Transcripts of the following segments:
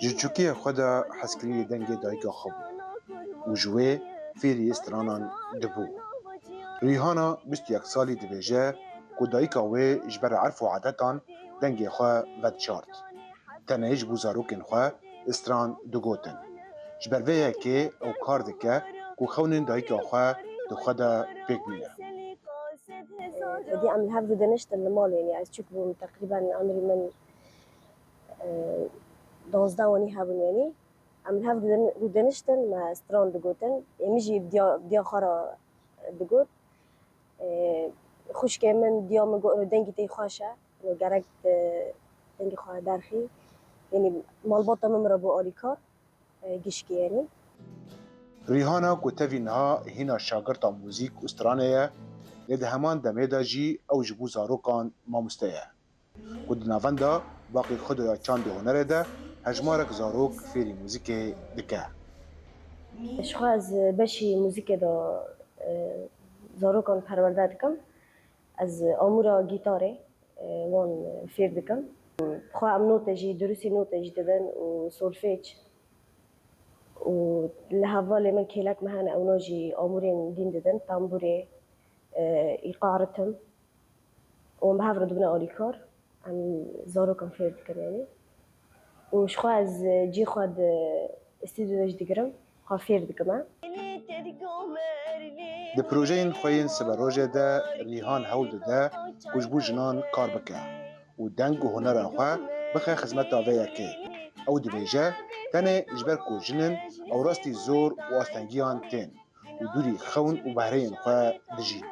جچوکی خدا حسکری دنگ دایگا خوب و جوه فیری استرانان دبو ریحانا 21 سالی دبیجه که دایگا وی جبر عرف و عادتان دنگ خواه ود چارت تنهیج بوزاروکن خواه استران دگوتن جبر ویه که او کار دکه که خونن دایگا خواه دو خدا پیک بینه دي عم الهفو دنشت المال يعني عايز تشوفوا تقريبا عمري من 12 واني هابون يعني عم الهفو دنشتن مع سترون دقوتن يمجي بديا خارا دقوت خوش كمان ديا مقو دنجي تي خواشا وقرقت دنجي خواه دارخي يعني مالباطة ممربو أوليكار قشكي يعني ریحانا که توینها هینا شاگرتا موزیک استرانیه لده همان دمیده جی او جبو زاروکان ماموستیه که دناونده باقی خودویا چاند هنره ده هجمارک زاروک فیری موزیک دکه شخوا از بشي موزيكا دا زاروكان پرورده دكم از آمورا گیتاره وان فير دكم خوا عم نوتة جي دروسي نوتة جددن و سولفيج و لهفالي من كيلك مهانا او نوجي آمورين دين ددن تامبوري إيقاع رتم ومهافر دبنا أوليكار عم زاروكان فير دكم يعني و شخوا از جي خواد استوديو داج دقرم خوا فير دكم ده پروژین خوین سبروژه ده ریحان هول ده کجبو جنان کار بکه و دنگ و هنر خواه بخه خدمت آوه که او دبیجه تنه جبر کو جنن او راستی زور و آستنگیان تین و دوری خون و بهرین خواه دجین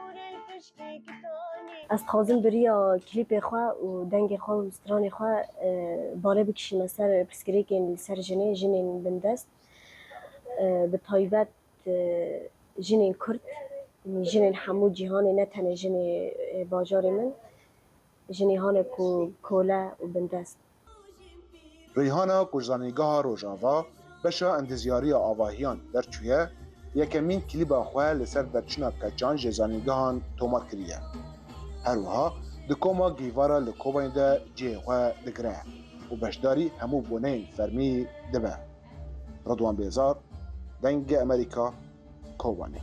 از خوازم بریا کلیپ خواه و دنگ خواه و ستران خواه بالا بکشیم سر پرسکریکین سر جنین بندست به تایبت جنین کرد جنین حمود جهانی نه تنه جنین باجار من جنیهان کوله و بندست ریحانا کجزانیگاه روژاوا بشا اندزیاری آواهیان در چویه یکمین کلیب خواه لسر درچنا کچان جزانیگاهان تومار کریه هروها دکوما گیوارا لکوبین ده جه خواه دگره و بشداری همو بونین فرمی دبه رضوان بیزار دنگ امریکا کوبانی